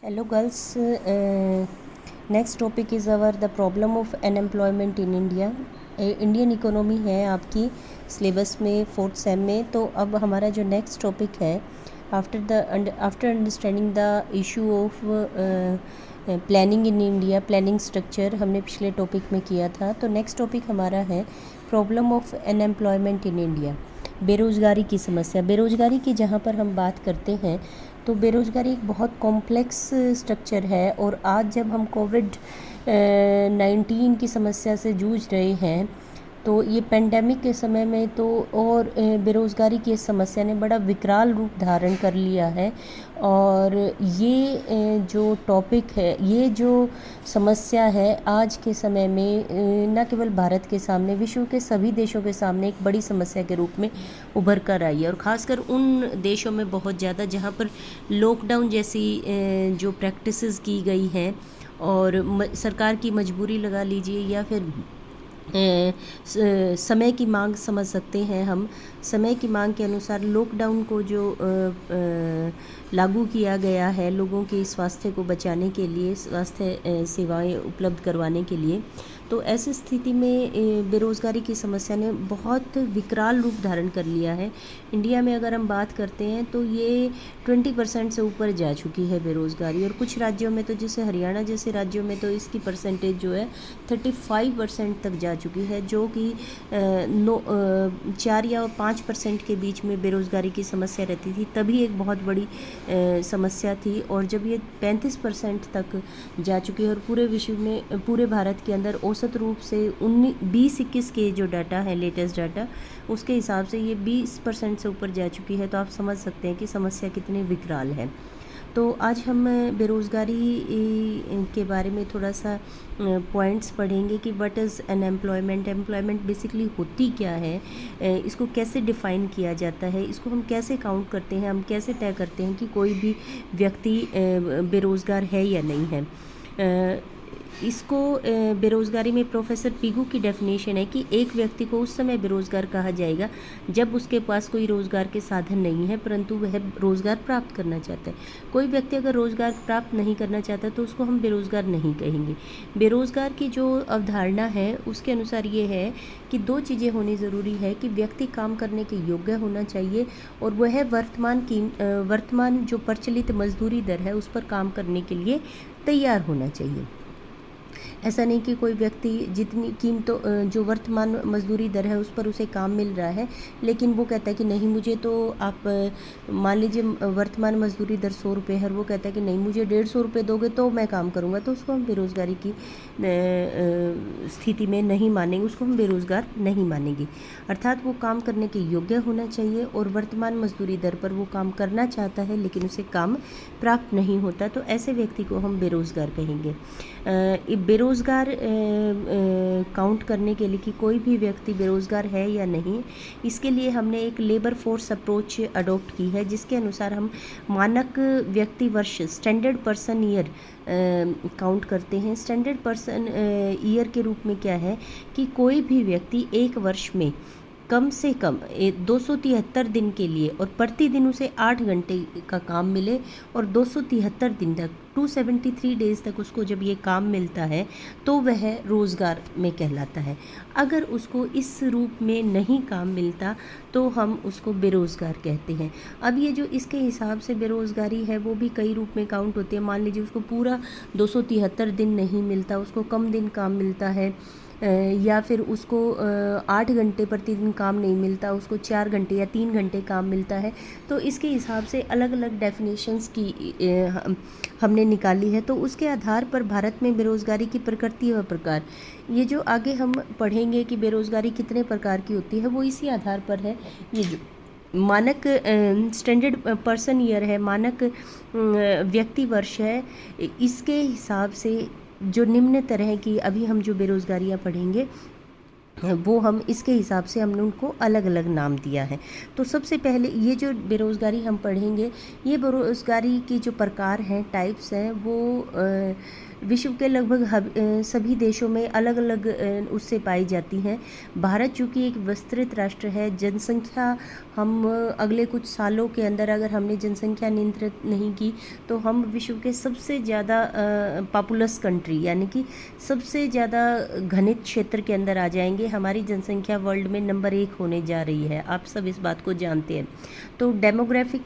Hello girls, next topic is our the problem of unemployment in India. Indian economy है आपकी syllabus में fourth same में। तो अब हमारा जो नेक्स्ट टॉपिक है after understanding the issue of planning in India, planning structure हमने पिछले टॉपिक में किया था। तो नेक्स्ट टॉपिक हमारा है problem of unemployment in India, बेरोज़गारी की समस्या। बेरोज़गारी की जहाँ पर हम बात करते हैं तो बेरोज़गारी एक बहुत कॉम्प्लेक्स स्ट्रक्चर है, और आज जब हम कोविड-19 की समस्या से जूझ रहे हैं तो ये पेंडेमिक के समय में तो और बेरोज़गारी की इस समस्या ने बड़ा विकराल रूप धारण कर लिया है। और ये जो टॉपिक है, ये जो समस्या है आज के समय में न केवल भारत के सामने, विश्व के सभी देशों के सामने एक बड़ी समस्या के रूप में उभर कर आई है। और ख़ासकर उन देशों में बहुत ज़्यादा जहाँ पर लॉकडाउन जैसी जो प्रैक्टिसेस की गई हैं और सरकार की मजबूरी लगा लीजिए या फिर समय की मांग समझ सकते हैं हम। समय की मांग के अनुसार लॉकडाउन को जो लागू किया गया है लोगों के स्वास्थ्य को बचाने के लिए, स्वास्थ्य सेवाएं उपलब्ध करवाने के लिए, तो ऐसी स्थिति में बेरोज़गारी की समस्या ने बहुत विकराल रूप धारण कर लिया है। इंडिया में अगर हम बात करते हैं तो ये 20% से ऊपर जा चुकी है बेरोज़गारी, और कुछ राज्यों में तो जैसे हरियाणा जैसे राज्यों में तो इसकी परसेंटेज जो है 35% तक जा चुकी है, जो कि 4 या 5% के बीच में बेरोज़गारी की समस्या रहती थी, तभी एक बहुत बड़ी समस्या थी। और जब ये 35% तक जा चुकी है और पूरे विश्व में, पूरे भारत के अंदर औसत रूप से 20-21 के जो डाटा है, लेटेस्ट डाटा, उसके हिसाब से ये 20% से ऊपर जा चुकी है। तो आप समझ सकते हैं कि समस्या कितनी विकराल है। तो आज हम बेरोज़गारी के बारे में थोड़ा सा पॉइंट्स पढ़ेंगे कि what is unemployment, employment basically होती क्या है, इसको कैसे डिफ़ाइन किया जाता है, इसको हम कैसे काउंट करते हैं, हम कैसे तय करते हैं कि कोई भी व्यक्ति बेरोज़गार है या नहीं है। इसको बेरोज़गारी में प्रोफेसर पिगू की डेफिनेशन है कि एक व्यक्ति को उस समय बेरोज़गार कहा जाएगा जब उसके पास कोई रोज़गार के साधन नहीं है, परंतु वह रोज़गार प्राप्त करना चाहता है। कोई व्यक्ति अगर रोज़गार प्राप्त नहीं करना चाहता तो उसको हम बेरोज़गार नहीं कहेंगे। बेरोज़गार की जो अवधारणा है उसके अनुसार ये है कि 2 चीज़ें होनी ज़रूरी है कि व्यक्ति काम करने के योग्य होना चाहिए, और वह वर्तमान जो प्रचलित मजदूरी दर है उस पर काम करने के लिए तैयार होना चाहिए। ऐसा नहीं कि कोई व्यक्ति जितनी कीमतों जो वर्तमान मजदूरी दर है उस पर उसे काम मिल रहा है, लेकिन वो कहता है कि नहीं मुझे तो आप मान लीजिए वर्तमान मजदूरी दर 100 रुपये है, और वो कहता है कि नहीं मुझे 150 रुपये दोगे तो मैं काम करूँगा, तो उसको हम बेरोज़गारी की स्थिति में नहीं मानेंगे, उसको हम बेरोज़गार नहीं मानेंगे। अर्थात वो काम करने के योग्य होना चाहिए और वर्तमान मजदूरी दर पर वो काम करना चाहता है लेकिन उसे काम प्राप्त नहीं होता, तो ऐसे व्यक्ति को हम बेरोज़गार कहेंगे। बेरोज़गार काउंट करने के लिए कि कोई भी व्यक्ति बेरोज़गार है या नहीं, इसके लिए हमने एक लेबर फोर्स अप्रोच अडॉप्ट की है, जिसके अनुसार हम मानक व्यक्ति वर्ष, स्टैंडर्ड पर्सन ईयर काउंट करते हैं। स्टैंडर्ड पर्सन ईयर के रूप में क्या है कि कोई भी व्यक्ति एक वर्ष में कम से कम 273 दिन के लिए और प्रतिदिन उसे 8 घंटे का काम मिले, और 273 दिन तक 273 डेज़ तक उसको जब ये काम मिलता है तो वह रोज़गार में कहलाता है। अगर उसको इस रूप में नहीं काम मिलता तो हम उसको बेरोज़गार कहते हैं। अब ये जो इसके हिसाब से बेरोज़गारी है वो भी कई रूप में काउंट होती है। मान लीजिए उसको पूरा 273 दिन नहीं मिलता, उसको कम दिन काम मिलता है, या फिर उसको 8 घंटे प्रतिदिन काम नहीं मिलता, उसको 4 घंटे या 3 घंटे काम मिलता है। तो इसके हिसाब से अलग अलग डेफिनेशंस की हमने निकाली है। तो उसके आधार पर भारत में बेरोज़गारी की प्रकृति व प्रकार, ये जो आगे हम पढ़ेंगे कि बेरोज़गारी कितने प्रकार की होती है, वो इसी आधार पर है। ये जो मानक स्टैंडर्ड पर्सन ईयर है, मानक व्यक्ति वर्ष है, इसके हिसाब से जो निम्न तरह की अभी हम जो बेरोज़गारियाँ पढ़ेंगे वो हम इसके हिसाब से हमने उनको अलग अलग नाम दिया है। तो सबसे पहले ये जो बेरोज़गारी हम पढ़ेंगे, ये बेरोज़गारी की जो प्रकार हैं, टाइप्स हैं, वो विश्व के लगभग सभी देशों में अलग अलग उससे पाई जाती हैं। भारत चूँकि एक विस्तृत राष्ट्र है, जनसंख्या हम अगले कुछ सालों के अंदर अगर हमने जनसंख्या नियंत्रित नहीं की तो हम विश्व के सबसे ज़्यादा पॉपुलस कंट्री यानी कि सबसे ज़्यादा घनित क्षेत्र के अंदर आ जाएंगे। हमारी जनसंख्या वर्ल्ड में नंबर 1 होने जा रही है, आप सब इस बात को जानते हैं। तो डेमोग्राफिक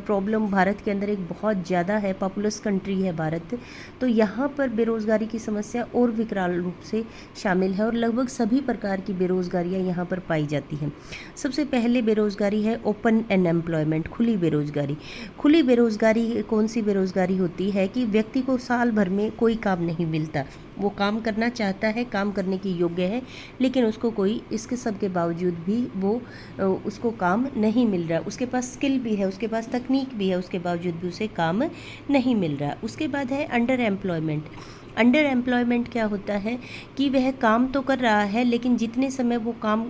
प्रॉब्लम भारत के अंदर एक बहुत ज़्यादा है, पॉपुलस कंट्री है भारत। तो यहाँ पर बेरोज़गारी की समस्या और विकराल रूप से शामिल है और लगभग सभी प्रकार की बेरोज़गारियाँ यहाँ पर पाई जाती हैं। सबसे पहले बेरोज़गारी है ओपन अनएम्प्लॉयमेंट, खुली बेरोज़गारी। खुली बेरोज़गारी कौन सी बेरोज़गारी होती है कि व्यक्ति को साल भर में कोई काम नहीं मिलता, वो काम करना चाहता है, काम करने के योग्य है, लेकिन उसको कोई इसके सब के बावजूद भी वो उसको काम नहीं मिल रहा। उसके पास स्किल भी है, उसके पास तकनीक भी है, उसके बावजूद भी उसे काम नहीं मिल रहा। उसके बाद है अंडर एम्प्लॉयमेंट। अंडर एम्प्लॉयमेंट क्या होता है कि वह काम तो कर रहा है लेकिन जितने समय वो काम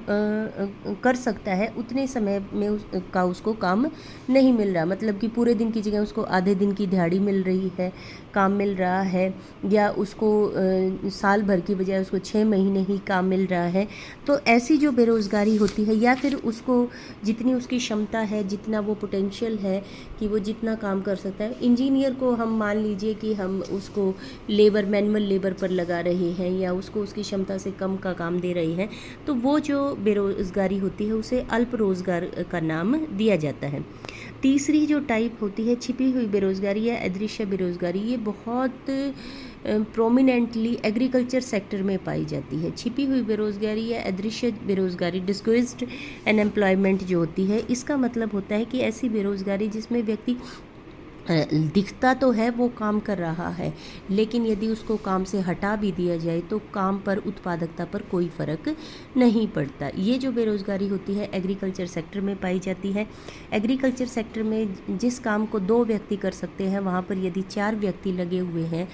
कर सकता है उतने समय में उसको काम नहीं मिल रहा। मतलब कि पूरे दिन की जगह उसको आधे दिन की दिहाड़ी मिल रही है, काम मिल रहा है, या उसको साल भर की बजाय उसको 6 महीने ही काम मिल रहा है। तो ऐसी जो बेरोज़गारी होती है, या फिर उसको जितनी उसकी क्षमता है, जितना वो पोटेंशियल है कि वो जितना काम कर सकता है, इंजीनियर को हम मान लीजिए कि हम उसको मैनुअल लेबर पर लगा रहे हैं या उसको उसकी क्षमता से कम का काम दे रहे हैं, तो वो जो बेरोज़गारी होती है उसे अल्प रोज़गार का नाम दिया जाता है। तीसरी जो टाइप होती है छिपी हुई बेरोज़गारी या अदृश्य बेरोज़गारी, ये बहुत प्रोमिनेंटली एग्रीकल्चर सेक्टर में पाई जाती है। छिपी हुई बेरोज़गारी या अदृश्य बेरोज़गारी, डिस्गुइस्ड अनएम्प्लॉयमेंट जो होती है, इसका मतलब होता है कि ऐसी बेरोज़गारी जिसमें व्यक्ति दिखता तो है वो काम कर रहा है, लेकिन यदि उसको काम से हटा भी दिया जाए तो काम पर, उत्पादकता पर कोई फ़र्क नहीं पड़ता। ये जो बेरोज़गारी होती है एग्रीकल्चर सेक्टर में पाई जाती है। एग्रीकल्चर सेक्टर में जिस काम को 2 व्यक्ति कर सकते हैं, वहाँ पर यदि 4 व्यक्ति लगे हुए हैं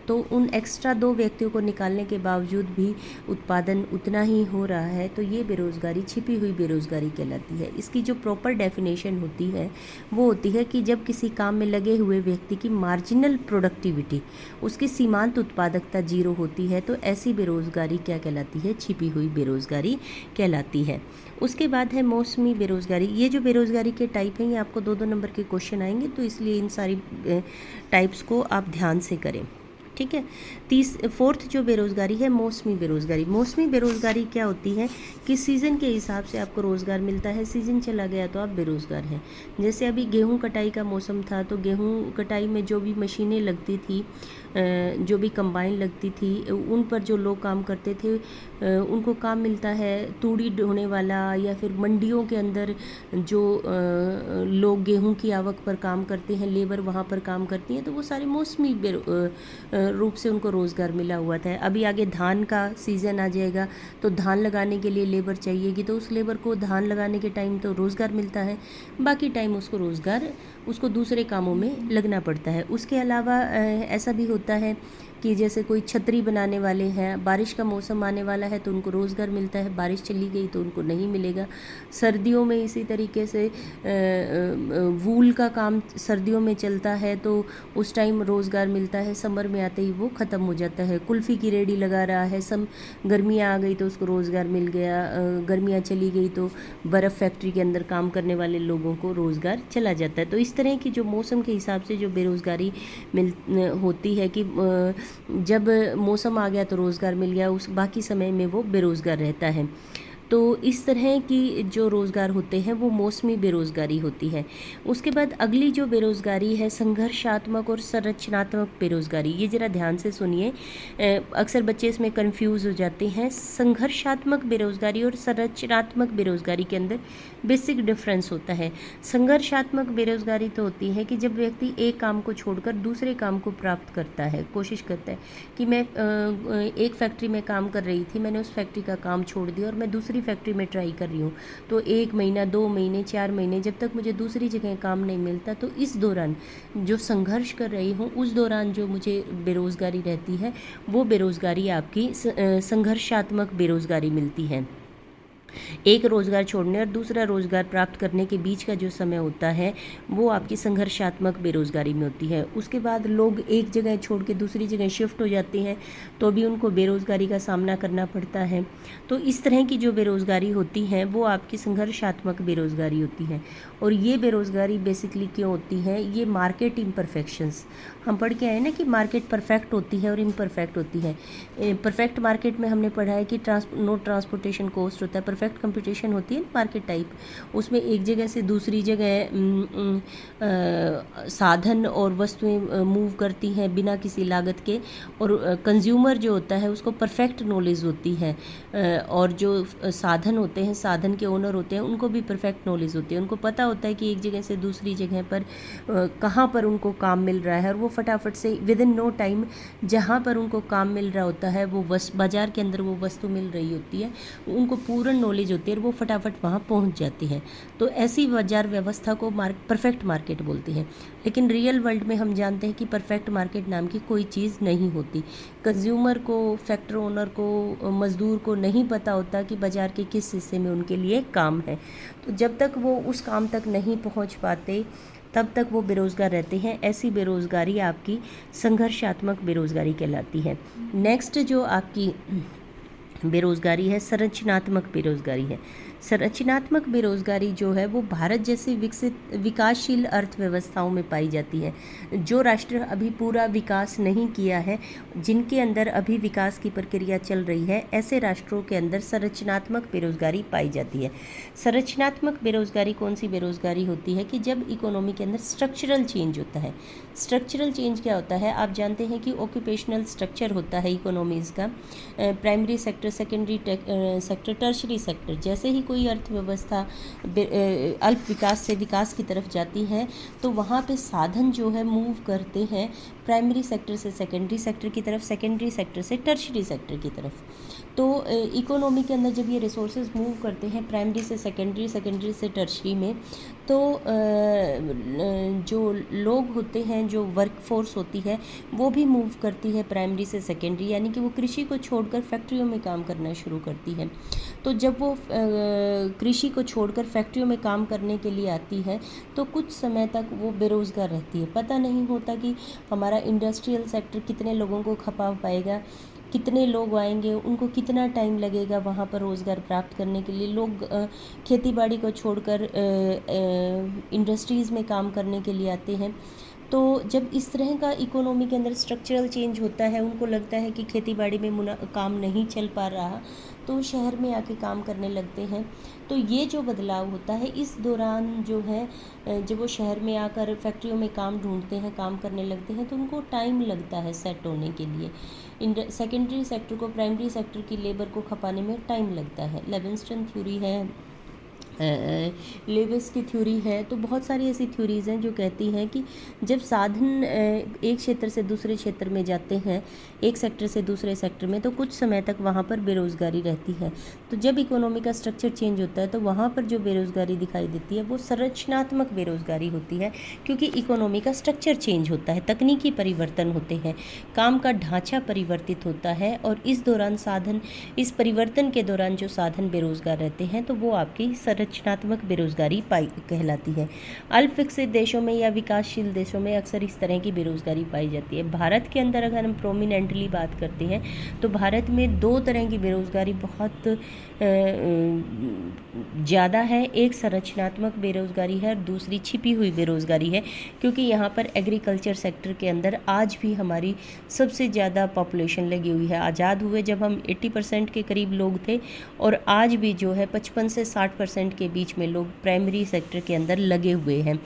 तो उन एक्स्ट्रा 2 व्यक्तियों को निकालने के बावजूद भी उत्पादन उतना ही हो रहा है, तो ये बेरोज़गारी छिपी हुई बेरोज़गारी कहलाती है। इसकी जो प्रॉपर डेफिनेशन होती है वो होती है कि जब किसी काम में लगे हुए व्यक्ति की मार्जिनल प्रोडक्टिविटी, उसकी सीमांत उत्पादकता 0 होती है, तो ऐसी बेरोज़गारी क्या कहलाती है? छिपी हुई बेरोज़गारी कहलाती है। उसके बाद है मौसमी बेरोज़गारी। ये जो बेरोज़गारी के टाइप हैं ये आपको 2-2 नंबर के क्वेश्चन आएंगे, तो इसलिए इन सारी टाइप्स को आप ध्यान से करें, ठीक है। फोर्थ जो बेरोज़गारी है मौसमी बेरोज़गारी। मौसमी बेरोज़गारी क्या होती है कि सीज़न के हिसाब से आपको रोज़गार मिलता है, सीज़न चला गया तो आप बेरोज़गार हैं। जैसे अभी गेहूं कटाई का मौसम था तो गेहूं कटाई में जो भी मशीनें लगती थी, जो भी कंबाइन लगती थी, उन पर जो लोग काम करते थे उनको काम मिलता है। तूड़ी ढोने वाला या फिर मंडियों के अंदर जो लोग गेहूं की आवक पर काम करते हैं, लेबर वहाँ पर काम करती हैं, तो वो सारे मौसमी रूप से उनको रोज़गार मिला हुआ था। अभी आगे धान का सीज़न आ जाएगा तो धान लगाने के लिए लेबर चाहिएगी, तो उस लेबर को धान लगाने के टाइम तो रोज़गार मिलता है, बाकी टाइम उसको दूसरे कामों में लगना पड़ता है। उसके अलावा ऐसा भी होता है कि जैसे कोई छतरी बनाने वाले हैं, बारिश का मौसम आने वाला है तो उनको रोज़गार मिलता है, बारिश चली गई तो उनको नहीं मिलेगा। सर्दियों में इसी तरीके से वूल का काम सर्दियों में चलता है तो उस टाइम रोज़गार मिलता है, समर में आते ही वो ख़त्म हो जाता है। कुल्फ़ी की रेडी लगा रहा है, गर्मियाँ आ गई तो उसको रोज़गार मिल गया, गर्मियाँ चली गई तो बर्फ़ फैक्ट्री के अंदर काम करने वाले लोगों को रोज़गार चला जाता है। तो इस तरह की जो मौसम के हिसाब से जो बेरोज़गारी होती है कि जब मौसम आ गया तो रोज़गार मिल गया, उस बाकी समय में वो बेरोज़गार रहता है। तो इस तरह की जो रोज़गार होते हैं वो मौसमी बेरोज़गारी होती है। उसके बाद अगली जो बेरोज़गारी है संघर्षात्मक और संरचनात्मक बेरोज़गारी। ये ज़रा ध्यान से सुनिए, अक्सर बच्चे इसमें कंफ्यूज हो जाते हैं। संघर्षात्मक बेरोज़गारी और संरचनात्मक बेरोज़गारी के अंदर बेसिक डिफरेंस होता है। संघर्षात्मक बेरोज़गारी तो होती है कि जब व्यक्ति एक काम को छोड़कर दूसरे काम को प्राप्त करता है, कोशिश करता है कि मैं एक फैक्ट्री में काम कर रही थी, मैंने उस फैक्ट्री का काम छोड़ दिया और मैं दूसरी फैक्ट्री में ट्राई कर रही हूँ, तो 1 महीना 2 महीने 4 महीने जब तक मुझे दूसरी जगह काम नहीं मिलता, तो इस दौरान जो संघर्ष कर रही हूँ उस दौरान जो मुझे बेरोज़गारी रहती है वो बेरोज़गारी आपकी संघर्षात्मक बेरोज़गारी मिलती है। एक रोज़गार छोड़ने और दूसरा रोज़गार प्राप्त करने के बीच का जो समय होता है वो आपकी संघर्षात्मक बेरोज़गारी में होती है। उसके बाद लोग एक जगह छोड़ के दूसरी जगह शिफ्ट हो जाते हैं तो भी उनको बेरोज़गारी का सामना करना पड़ता है। तो इस तरह की जो बेरोज़गारी होती है वो आपकी संघर्षात्मक बेरोज़गारी होती है। और ये बेरोज़गारी बेसिकली क्यों होती है? ये मार्केट इम्परफेक्शंस, हम पढ़ के आए ना कि मार्केट परफेक्ट होती है और इम्परफेक्ट होती है। परफेक्ट मार्केट में हमने पढ़ा है कि नो ट्रांसपोर्टेशन कॉस्ट होता है। परफेक्ट कंपटीशन होती है मार्केट टाइप, उसमें एक जगह से दूसरी जगह साधन और वस्तुएं मूव करती हैं बिना किसी लागत के। और कंज्यूमर जो होता है उसको परफेक्ट नॉलेज होती है, और जो साधन होते हैं, साधन के ओनर होते हैं, उनको भी परफेक्ट नॉलेज होती है। उनको पता होता है कि एक जगह से दूसरी जगह पर कहाँ पर उनको काम मिल रहा है, और वो फटाफट से विद इन नो टाइम जहाँ पर उनको काम मिल रहा होता है, वो बाज़ार के अंदर वो वस्तु मिल रही होती है, उनको पूर्ण नॉलेज होती है और वो फटाफट वहाँ पहुँच जाती है। तो ऐसी बाजार व्यवस्था को परफेक्ट मार्केट बोलते हैं। लेकिन रियल वर्ल्ड में हम जानते हैं कि परफेक्ट मार्केट नाम की कोई चीज़ नहीं होती। कंज्यूमर को, फैक्ट्री ओनर को, मज़दूर को नहीं पता होता कि बाज़ार के किस हिस्से में उनके लिए काम है। तो जब तक वो उस काम तक नहीं पहुंच पाते तब तक वो बेरोज़गार रहते हैं। ऐसी बेरोज़गारी आपकी संघर्षात्मक बेरोज़गारी कहलाती है। नेक्स्ट जो आपकी बेरोज़गारी है, संरचनात्मक बेरोज़गारी है। संरचनात्मक बेरोज़गारी जो है वो भारत जैसी विकासशील अर्थव्यवस्थाओं में पाई जाती है। जो राष्ट्र अभी पूरा विकास नहीं किया है, जिनके अंदर अभी विकास की प्रक्रिया चल रही है, ऐसे राष्ट्रों के अंदर संरचनात्मक बेरोज़गारी पाई जाती है। संरचनात्मक बेरोज़गारी कौन सी बेरोज़गारी होती है? कि जब इकोनॉमी के अंदर स्ट्रक्चरल चेंज होता है। स्ट्रक्चरल चेंज क्या होता है? आप जानते हैं कि ऑक्यूपेशनल स्ट्रक्चर होता है इकोनॉमीज़ का, primary sector, secondary sector, tertiary sector. जैसे ही कोई अर्थव्यवस्था अल्प विकास से विकास की तरफ जाती है तो वहाँ पे साधन जो है मूव करते हैं प्राइमरी सेक्टर से सेकेंडरी सेक्टर की तरफ, सेकेंडरी सेक्टर से टर्शरी सेक्टर की तरफ। तो इकोनॉमी के अंदर जब ये रिसोर्सेज मूव करते हैं प्राइमरी से सेकेंडरी, सेकेंडरी से टर्शरी में, तो जो लोग होते हैं, जो वर्कफोर्स होती है, वो भी मूव करती है प्राइमरी से सेकेंडरी, यानी कि वो कृषि को छोड़कर फैक्ट्रियों में काम करना शुरू करती है। तो जब वो कृषि को छोड़कर फैक्ट्रियों में काम करने के लिए आती है तो कुछ समय तक वो बेरोज़गार रहती है। पता नहीं होता कि हमारा इंडस्ट्रियल सेक्टर कितने लोगों को खपा पाएगा, कितने लोग आएंगे, उनको कितना टाइम लगेगा वहाँ पर रोज़गार प्राप्त करने के लिए। लोग खेतीबाड़ी को छोड़कर इंडस्ट्रीज़ में काम करने के लिए आते हैं। तो जब इस तरह का इकोनॉमी के अंदर स्ट्रक्चरल चेंज होता है, उनको लगता है कि खेतीबाड़ी में काम नहीं चल पा रहा, तो शहर में आके काम करने लगते हैं। तो ये जो बदलाव होता है, इस दौरान जो है जब वो शहर में आकर फैक्ट्रियों में काम ढूंढते हैं, काम करने लगते हैं, तो उनको टाइम लगता है सेट होने के लिए। सेकेंडरी सेक्टर को, प्राइमरी सेक्टर की लेबर को खपाने में टाइम लगता है। लेविंगस्टन थ्योरी है, लेविस की थ्योरी है। तो बहुत सारी ऐसी थ्योरीज़ हैं जो कहती हैं कि जब साधन एक क्षेत्र से दूसरे क्षेत्र में जाते हैं, एक सेक्टर से दूसरे सेक्टर में, तो कुछ समय तक वहाँ पर बेरोज़गारी रहती है। तो जब इकोनॉमी का स्ट्रक्चर चेंज होता है तो वहाँ पर जो बेरोज़गारी दिखाई देती है वो संरचनात्मक बेरोज़गारी होती है, क्योंकि इकोनॉमी का स्ट्रक्चर चेंज होता है, तकनीकी परिवर्तन होते हैं, काम का ढांचा परिवर्तित होता है, और इस दौरान साधन, इस परिवर्तन के दौरान जो साधन बेरोज़गार रहते हैं तो वो आपकी संरचनात्मक बेरोज़गारी कहलाती है। अल्प विकसित देशों में या विकासशील देशों में अक्सर इस तरह की बेरोज़गारी पाई जाती है। भारत के अंदर अगर हम प्रोमिनेंटली बात करते हैं तो भारत में दो तरह की बेरोज़गारी बहुत ज़्यादा है। एक संरचनात्मक बेरोज़गारी है और दूसरी छिपी हुई बेरोज़गारी है, क्योंकि यहाँ पर एग्रीकल्चर सेक्टर के अंदर आज भी हमारी सबसे ज़्यादा पॉपुलेशन लगी हुई है। आज़ाद हुए जब हम 80% के करीब लोग थे, और आज भी जो है 55 से 60% के बीच में लोग प्राइमरी सेक्टर के अंदर लगे हुए हैं।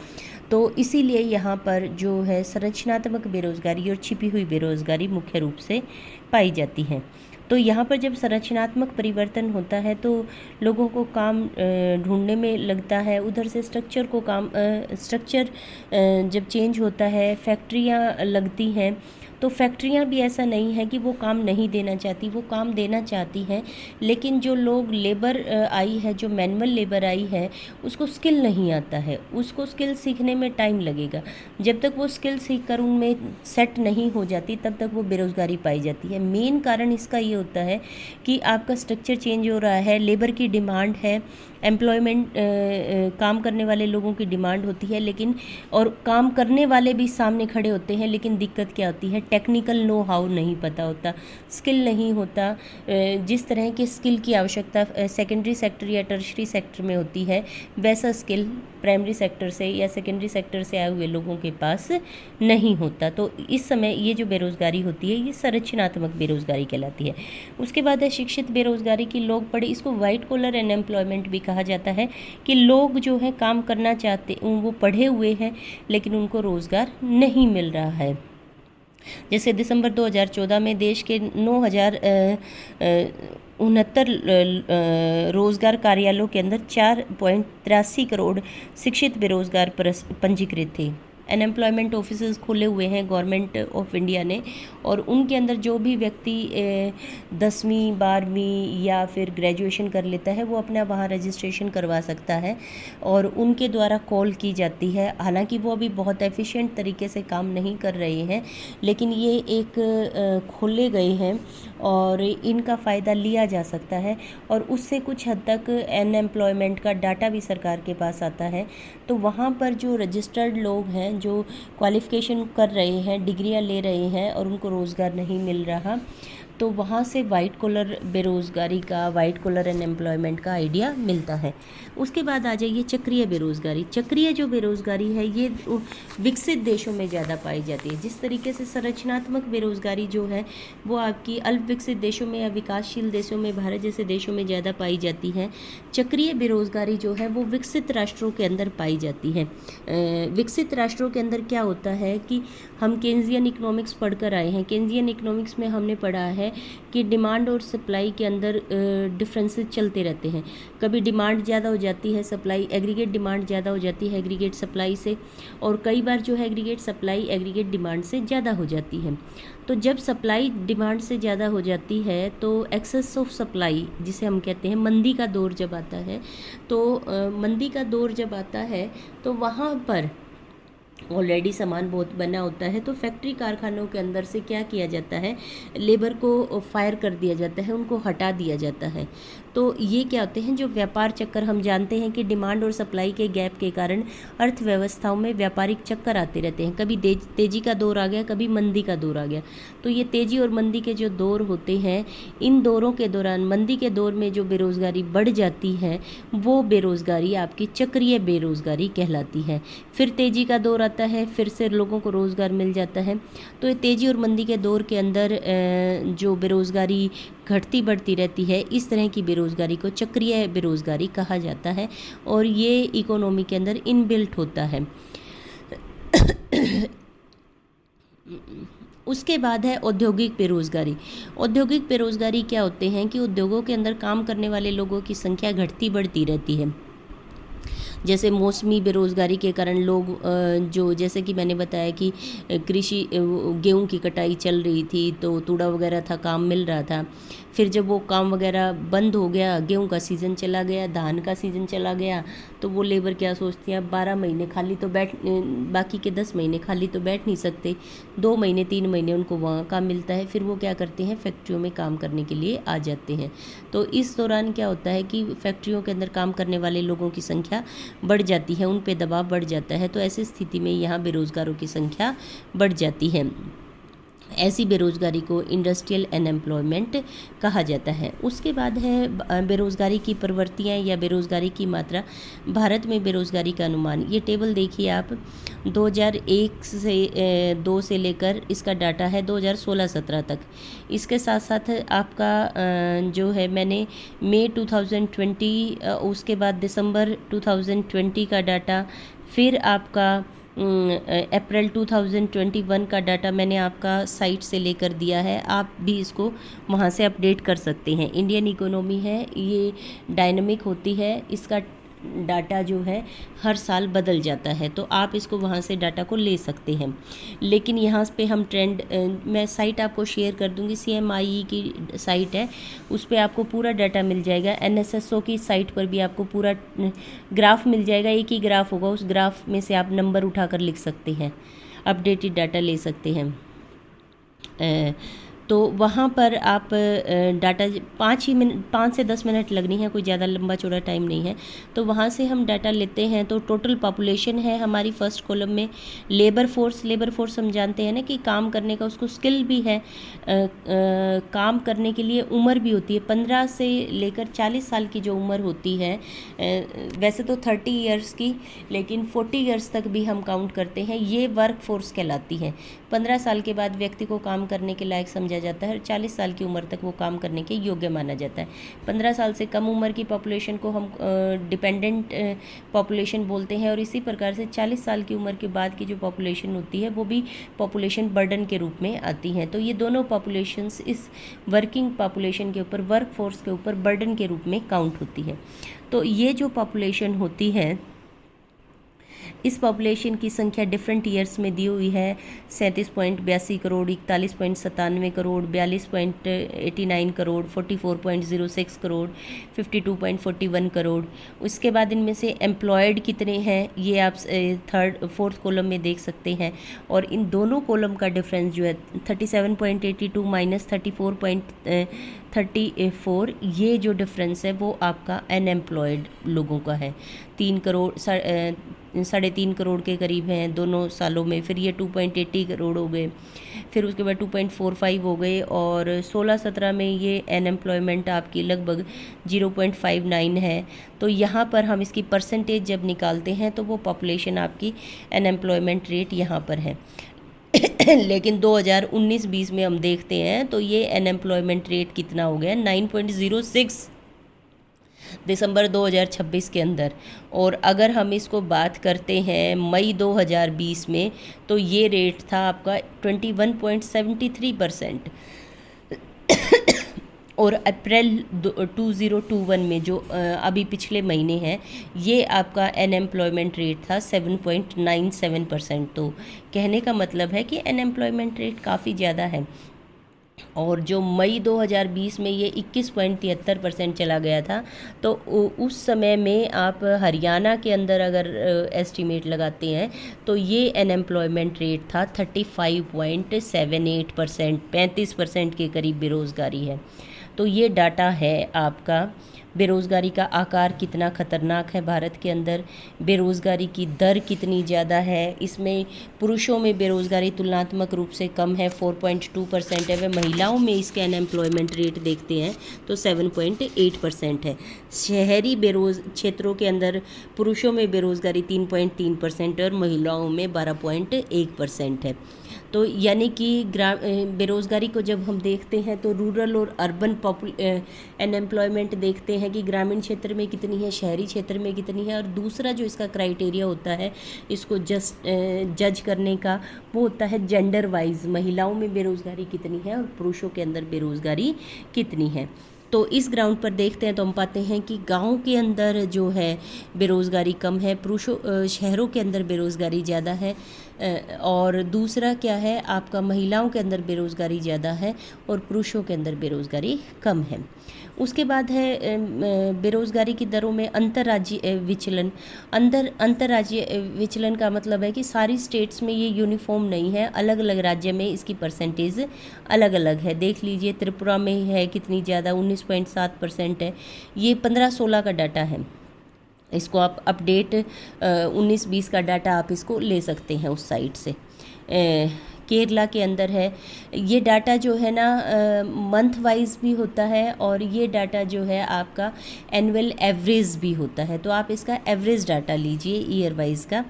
तो इसीलिए यहाँ पर जो है संरचनात्मक बेरोज़गारी और छिपी हुई बेरोज़गारी मुख्य रूप से पाई जाती है। तो यहाँ पर जब संरचनात्मक परिवर्तन होता है तो लोगों को काम ढूंढने में लगता है, उधर से स्ट्रक्चर जब चेंज होता है, फैक्ट्रियाँ लगती हैं, तो फैक्ट्रियां भी ऐसा नहीं है कि वो काम नहीं देना चाहती, वो काम देना चाहती हैं, लेकिन जो लोग लेबर आई है, जो मैनुअल लेबर आई है, उसको स्किल नहीं आता है, उसको स्किल सीखने में टाइम लगेगा। जब तक वो स्किल सीख कर उनमें सेट नहीं हो जाती तब तक वो बेरोज़गारी पाई जाती है। मेन कारण इसका ये होता है कि आपका स्ट्रक्चर चेंज हो रहा है, लेबर की डिमांड है, एम्प्लॉयमेंट काम करने वाले लोगों की डिमांड होती है, लेकिन और काम करने वाले भी सामने खड़े होते हैं, लेकिन दिक्कत क्या होती है, टेक्निकल नो हाउ नहीं पता होता, स्किल नहीं होता। जिस तरह के स्किल की आवश्यकता सेकेंडरी सेक्टर या टर्शरी सेक्टर में होती है, वैसा स्किल प्राइमरी सेक्टर से या सेकेंडरी सेक्टर से आए हुए लोगों के पास नहीं होता। तो इस समय ये जो बेरोज़गारी होती है, ये संरचनात्मक बेरोज़गारी कहलाती है। उसके बाद है शिक्षित बेरोज़गारी की, लोग पढ़े, इसको वाइट कॉलर अनएम्प्लॉयमेंट भी कहा जाता है, कि लोग जो है काम करना चाहते, वो पढ़े हुए हैं लेकिन उनको रोज़गार नहीं मिल रहा है। जैसे दिसंबर 2014 में देश के 9,069 रोज़गार कार्यालयों के अंदर 4.83 करोड़ शिक्षित बेरोज़गार पंजीकृत थे। अनएम्प्लॉयमेंट ऑफिसेज खोले हुए हैं गवर्नमेंट ऑफ इंडिया ने, और उनके अंदर जो भी व्यक्ति 10वीं 12वीं या फिर ग्रेजुएशन कर लेता है, वो अपना वहाँ रजिस्ट्रेशन करवा सकता है और उनके द्वारा कॉल की जाती है। हालांकि वो अभी बहुत एफिशिएंट तरीके से काम नहीं कर रहे हैं, लेकिन ये एक खोले गए हैं और इनका फ़ायदा लिया जा सकता है, और उससे कुछ हद तक अनएम्प्लॉयमेंट का डाटा भी सरकार के पास आता है। तो वहाँ पर जो रजिस्टर्ड लोग हैं, जो क्वालिफ़िकेशन कर रहे हैं, डिग्रियां ले रहे हैं और उनको रोज़गार नहीं मिल रहा, तो वहाँ से वाइट कॉलर बेरोज़गारी का, वाइट कॉलर अनएम्प्लॉयमेंट का आइडिया मिलता है। उसके बाद आ जाइए चक्रीय बेरोज़गारी। चक्रीय जो बेरोज़गारी है, ये विकसित देशों में ज़्यादा पाई जाती है। जिस तरीके से संरचनात्मक बेरोज़गारी जो है वो आपकी अल्प विकसित देशों में या विकासशील देशों में, भारत जैसे देशों में ज़्यादा पाई जाती है। चक्रीय बेरोज़गारी जो है वो विकसित राष्ट्रों के अंदर पाई जाती है। विकसित राष्ट्रों के अंदर क्या होता है कि हम केन्जियन इकोनॉमिक्स पढ़कर आए हैं। केन्जियन इकोनॉमिक्स में हमने पढ़ा है कि डिमांड और सप्लाई के अंदर डिफरेंसेस चलते रहते हैं। कभी डिमांड ज़्यादा हो जाती है, सप्लाई, एग्रीगेट डिमांड ज़्यादा हो जाती है एग्रीगेट सप्लाई से, और कई बार जो है एग्रीगेट सप्लाई एग्रीगेट डिमांड से ज़्यादा हो जाती है। तो जब सप्लाई डिमांड से ज़्यादा हो जाती है तो एक्सेस ऑफ सप्लाई, जिसे हम कहते हैं मंदी का दौर जब आता है, तो मंदी का दौर जब आता है तो वहाँ पर ऑलरेडी सामान बहुत बना होता है, तो फैक्ट्री कारखानों के अंदर से क्या किया जाता है, लेबर को फायर कर दिया जाता है, उनको हटा दिया जाता है। तो ये क्या होते हैं, जो व्यापार चक्कर, हम जानते हैं कि डिमांड और सप्लाई के गैप के कारण अर्थव्यवस्थाओं में व्यापारिक चक्कर आते रहते हैं। कभी तेज़ी का दौर आ गया, कभी मंदी का दौर आ गया। तो ये तेज़ी और मंदी के जो दौर होते हैं, इन दौरों के दौरान, मंदी के दौर में जो बेरोज़गारी बढ़ जाती है, वो बेरोज़गारी आपकी चक्रीय बेरोज़गारी कहलाती है। फिर तेज़ी का दौर आता है, फिर से लोगों को रोज़गार मिल जाता है। तो ये तेज़ी और मंदी के दौर के अंदर जो बेरोज़गारी घटती बढ़ती रहती है, इस तरह की बेरोज़गारी को चक्रीय बेरोज़गारी कहा जाता है, और ये इकोनॉमी के अंदर इनबिल्ट होता है। उसके बाद है औद्योगिक बेरोज़गारी। औद्योगिक बेरोज़गारी क्या होते हैं कि उद्योगों के अंदर काम करने वाले लोगों की संख्या घटती बढ़ती रहती है। जैसे मौसमी बेरोज़गारी के कारण लोग जो, जैसे कि मैंने बताया कि कृषि गेहूं की कटाई चल रही थी, तो तूड़ा वगैरह था, काम मिल रहा था। फिर जब वो काम वगैरह बंद हो गया, गेहूं का सीज़न चला गया, धान का सीज़न चला गया, तो वो लेबर क्या सोचती हैं, 12 महीने खाली तो बाकी के 10 महीने खाली तो बैठ नहीं सकते, 2 महीने 3 महीने उनको वहाँ काम मिलता है। फिर वो क्या करते हैं, फैक्ट्रियों में काम करने के लिए आ जाते हैं। तो इस दौरान क्या होता है कि फैक्ट्रियों के अंदर काम करने वाले लोगों की संख्या बढ़ जाती है, उन पे दबाव बढ़ जाता है। तो ऐसी स्थिति में यहाँ बेरोज़गारों की संख्या बढ़ जाती है। ऐसी बेरोज़गारी को इंडस्ट्रियल अनएम्प्लॉयमेंट कहा जाता है। उसके बाद है बेरोज़गारी की प्रवृत्तियाँ या बेरोज़गारी की मात्रा। भारत में बेरोज़गारी का अनुमान, ये टेबल देखिए आप, 2001 से 2 से लेकर इसका डाटा है 2016-17 तक। इसके साथ साथ आपका जो है, मैंने मई 2020, उसके बाद दिसंबर 2020 का डाटा, फिर आपका अप्रैल 2021 का डाटा मैंने आपका साइट से लेकर दिया है। आप भी इसको वहाँ से अपडेट कर सकते हैं। इंडियन इकोनॉमी है, ये डायनामिक होती है, इसका डाटा जो है हर साल बदल जाता है, तो आप इसको वहाँ से डाटा को ले सकते हैं। लेकिन यहाँ पे हम ट्रेंड, मैं साइट आपको शेयर कर दूँगी, CMIE की साइट है, उस पर आपको पूरा डाटा मिल जाएगा। NSSO की साइट पर भी आपको पूरा ग्राफ मिल जाएगा, एक ही ग्राफ होगा, उस ग्राफ में से आप नंबर उठाकर लिख सकते हैं, अपडेटेड डाटा ले सकते हैं। तो वहाँ पर आप डाटा 5 से 10 मिनट लगनी है, कोई ज़्यादा लंबा चौड़ा टाइम नहीं है। तो वहाँ से हम डाटा लेते हैं। तो टोटल पॉपुलेशन है हमारी फर्स्ट कॉलम में। लेबर फोर्स हम जानते हैं ना कि काम करने का उसको स्किल भी है, काम करने के लिए उम्र भी होती है। 15 से लेकर 40 साल की जो उम्र होती है, वैसे तो 30 ईयर्स की, लेकिन 40 ईयर्स तक भी हम काउंट करते हैं, ये वर्क फोर्स कहलाती है। 15 साल के बाद व्यक्ति को काम करने के लायक समझा जाता है और 40 साल की उम्र तक वो काम करने के योग्य माना जाता है। 15 साल से कम उम्र की पॉपुलेशन को हम डिपेंडेंट पॉपुलेशन बोलते हैं, और इसी प्रकार से 40 साल की उम्र के बाद की जो पॉपुलेशन होती है वो भी पॉपुलेशन बर्डन के रूप में आती हैं। तो ये दोनों पॉपुलेशंस इस वर्किंग पॉपुलेशन के ऊपर, वर्क फोर्स के ऊपर बर्डन के रूप में काउंट होती है। तो ये जो पॉपुलेशन होती है, इस पॉपुलेशन की संख्या डिफरेंट ईयर्स में दी हुई है। 37.82 करोड़, 41.97 करोड़, 42.89 करोड़, 44.06 करोड़, 52.41 करोड़। उसके बाद इनमें से एम्प्लॉयड कितने हैं ये आप फोर्थ कॉलम में देख सकते हैं। और इन दोनों कॉलम का डिफरेंस जो है 37.82 माइनस 34.34, ये जो डिफरेंस है वो आपका अनएम्प्लॉयड लोगों का है। 3.5 करोड़ के करीब हैं दोनों सालों में। फिर ये 2.80 करोड़ हो गए, फिर उसके बाद 2.45 हो गए, और 16-17 में ये अनएम्प्लॉयमेंट आपकी लगभग 0.59 है। तो यहाँ पर हम इसकी परसेंटेज जब निकालते हैं तो वो पॉपुलेशन आपकी अनएम्प्लॉयमेंट रेट यहाँ पर है। लेकिन 2019-20 में हम देखते हैं तो ये अनएम्प्लॉयमेंट रेट कितना हो गया, 9.06 दिसंबर 2026 के अंदर। और अगर हम इसको बात करते हैं मई 2020 में, तो ये रेट था आपका 21.73%। और अप्रैल 2021 में जो अभी पिछले महीने हैं, ये आपका अनएम्प्लॉयमेंट रेट था 7.97%। तो कहने का मतलब है कि अनएम्प्लॉयमेंट रेट काफ़ी ज़्यादा है। और जो मई 2020 में ये 21.73% चला गया था, तो उस समय में आप हरियाणा के अंदर अगर एस्टीमेट लगाते हैं तो ये अनएम्प्लॉयमेंट रेट था 35.78%, 35% के करीब बेरोज़गारी है। तो ये डाटा है आपका। बेरोज़गारी का आकार कितना ख़तरनाक है भारत के अंदर, बेरोज़गारी की दर कितनी ज़्यादा है। इसमें पुरुषों में बेरोज़गारी तुलनात्मक रूप से कम है, 4.2% है। वह महिलाओं में इसके अनएम्प्लॉयमेंट रेट देखते हैं तो 7.8% है। शहरी क्षेत्रों के अंदर पुरुषों में बेरोज़गारी 3.3% है और महिलाओं में 12.1% है। तो यानी कि बेरोज़गारी को जब हम देखते हैं तो रूरल और अर्बन अनएम्प्लॉयमेंट देखते हैं कि ग्रामीण क्षेत्र में कितनी है, शहरी क्षेत्र में कितनी है। और दूसरा जो इसका क्राइटेरिया होता है इसको जज करने का, वो होता है जेंडर वाइज, महिलाओं में बेरोज़गारी कितनी है और पुरुषों के अंदर बेरोज़गारी कितनी है। तो इस ग्राउंड पर देखते हैं तो हम पाते हैं कि गाँव के अंदर जो है बेरोज़गारी कम है, शहरों के अंदर बेरोज़गारी ज़्यादा है। और दूसरा क्या है आपका, महिलाओं के अंदर बेरोज़गारी ज़्यादा है और पुरुषों के अंदर बेरोज़गारी कम है। उसके बाद है बेरोज़गारी की दरों में अंतर्राज्यीय विचलन। अंतर्राज्यीय विचलन का मतलब है कि सारी स्टेट्स में ये यूनिफॉर्म नहीं है, अलग अलग राज्य में इसकी परसेंटेज अलग अलग है। देख लीजिए त्रिपुरा में है कितनी ज़्यादा, 19.7% है। ये 15-16 का डाटा है, इसको आप अपडेट 19-20 का डाटा आप इसको ले सकते हैं उस साइट से। केरला के अंदर है ये डाटा जो है ना, मंथ वाइज भी होता है और ये डाटा जो है आपका एनुअल एवरेज भी होता है। तो आप इसका एवरेज डाटा लीजिए ईयर वाइज का।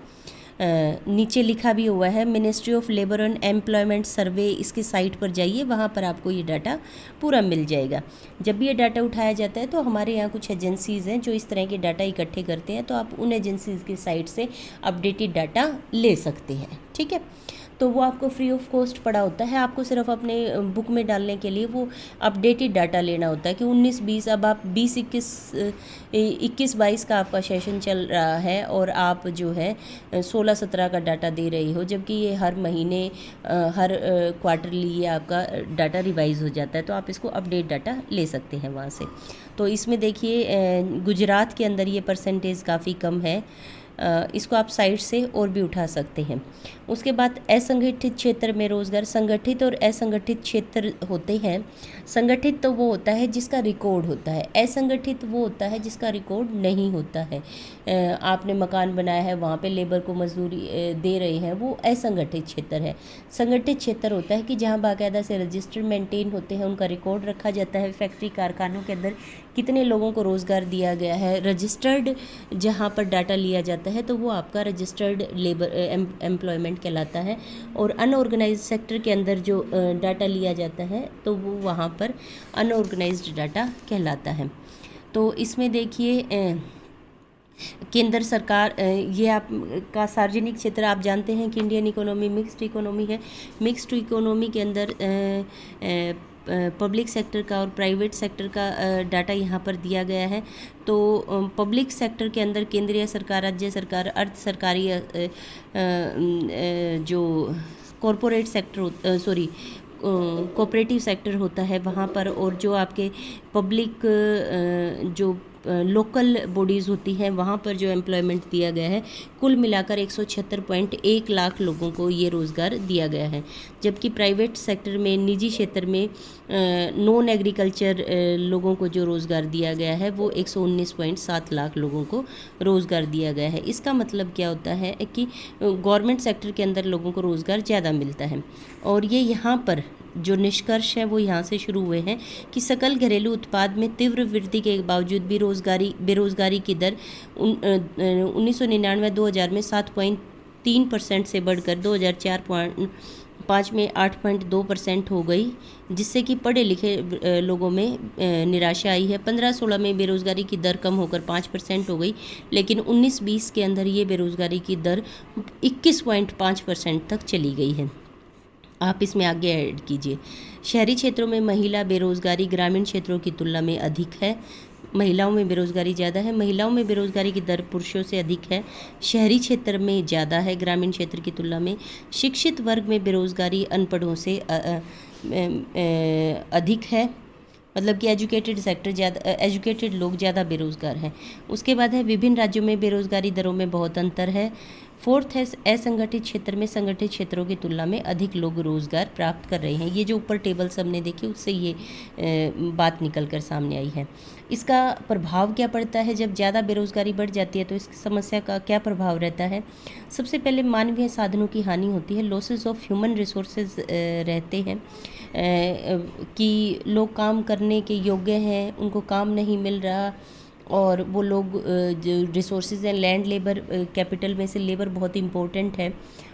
नीचे लिखा भी हुआ है ministry of labour and employment survey, इसकी साइट पर जाइए, वहाँ पर आपको ये डाटा पूरा मिल जाएगा। जब भी ये डाटा उठाया जाता है तो हमारे यहाँ कुछ एजेंसीज़ हैं जो इस तरह के डाटा इकट्ठे करते हैं, तो आप उन एजेंसीज़ की साइट से अपडेटेड डाटा ले सकते हैं। ठीक है, तो वो आपको फ्री ऑफ कॉस्ट पड़ा होता है। आपको सिर्फ अपने बुक में डालने के लिए वो अपडेटेड डाटा लेना होता है कि 19-20, अब आप 21-22 का आपका सेशन चल रहा है और आप जो है 16-17 का डाटा दे रही हो, जबकि ये हर महीने हर क्वार्टरली ये आपका डाटा रिवाइज हो जाता है। तो आप इसको अपडेट डाटा ले सकते हैं वहाँ से। तो इसमें देखिए गुजरात के अंदर ये परसेंटेज काफ़ी कम है। इसको आप साइट से और भी उठा सकते हैं। उसके बाद असंगठित क्षेत्र में रोज़गार, संगठित और असंगठित क्षेत्र होते हैं। संगठित तो वो होता है जिसका रिकॉर्ड होता है, असंगठित वो होता है जिसका रिकॉर्ड नहीं होता है। आपने मकान बनाया है, वहाँ पे लेबर को मजदूरी दे रहे हैं, वो असंगठित क्षेत्र है। संगठित क्षेत्र होता है कि जहाँ बाकायदा से रजिस्टर मेंटेन होते हैं, उनका रिकॉर्ड रखा जाता है, फैक्ट्री कारखानों के अंदर कितने लोगों को रोज़गार दिया गया है, रजिस्टर्ड जहाँ पर डाटा लिया जाता है तो वो आपका रजिस्टर्ड लेबर एम्प्लॉयमेंट कहलाता है। और अनऑर्गेनाइज्ड सेक्टर के अंदर जो डाटा लिया जाता है तो वो वहाँ पर अनऑर्गेनाइज्ड डाटा कहलाता है। तो इसमें देखिए केंद्र सरकार, ये आपका सार्वजनिक क्षेत्र, आप जानते हैं कि इंडियन इकोनॉमी मिक्स्ड इकोनॉमी है। मिक्स्ड इकोनॉमी के अंदर पब्लिक सेक्टर का और प्राइवेट सेक्टर का डाटा यहाँ पर दिया गया है। तो पब्लिक सेक्टर के अंदर केंद्रीय सरकार, राज्य सरकार, अर्ध सरकारी जो कॉरपोरेट सेक्टर कोऑपरेटिव सेक्टर होता है वहाँ पर, और जो आपके पब्लिक जो लोकल बॉडीज़ होती हैं वहाँ पर जो एम्प्लॉयमेंट दिया गया है, कुल मिलाकर 176.1 लाख लोगों को ये रोज़गार दिया गया है। जबकि प्राइवेट सेक्टर में, निजी क्षेत्र में नॉन एग्रीकल्चर लोगों को जो रोज़गार दिया गया है वो 119.7 लाख लोगों को रोज़गार दिया गया है। इसका मतलब क्या होता है कि गवर्नमेंट सेक्टर के अंदर लोगों को रोज़गार ज़्यादा मिलता है। और ये यहाँ पर जो निष्कर्ष है वो यहाँ से शुरू हुए हैं कि सकल घरेलू उत्पाद में तीव्र वृद्धि के बावजूद भी बेरोज़गारी की दर 1999-2000 में 7.3% से बढ़कर 2004-5 में 8.2% हो गई, जिससे कि पढ़े लिखे लोगों में निराशा आई है। 15-16 में बेरोज़गारी की दर कम होकर 5% हो गई, लेकिन 19-20 के अंदर ये बेरोज़गारी की दर 21.5% तक चली गई है। आप इसमें आगे ऐड कीजिए। शहरी क्षेत्रों में महिला बेरोज़गारी ग्रामीण क्षेत्रों की तुलना में अधिक है। महिलाओं में बेरोज़गारी ज़्यादा है। महिलाओं में बेरोज़गारी की दर पुरुषों से अधिक है। शहरी क्षेत्र में ज़्यादा है ग्रामीण क्षेत्र की तुलना में। शिक्षित वर्ग में बेरोज़गारी अनपढ़ों से अधिक है, मतलब कि एजुकेटेड लोग ज़्यादा बेरोज़गार हैं। उसके बाद है विभिन्न राज्यों में बेरोज़गारी दरों में बहुत अंतर है। फोर्थ है असंगठित क्षेत्र में संगठित क्षेत्रों की तुलना में अधिक लोग रोज़गार प्राप्त कर रहे हैं। ये जो ऊपर टेबल्स हमने देखी उससे ये बात निकल कर सामने आई है। इसका प्रभाव क्या पड़ता है जब ज़्यादा बेरोज़गारी बढ़ जाती है, तो इस समस्या का क्या प्रभाव रहता है। सबसे पहले मानवीय साधनों की हानि होती है, लॉसेस ऑफ ह्यूमन रिसोर्सेज रहते हैं कि लोग काम करने के योग्य हैं, उनको काम नहीं मिल रहा, और वो लोग जो रिसोर्सेज हैं, लैंड लेबर कैपिटल में से लेबर बहुत इम्पोर्टेंट है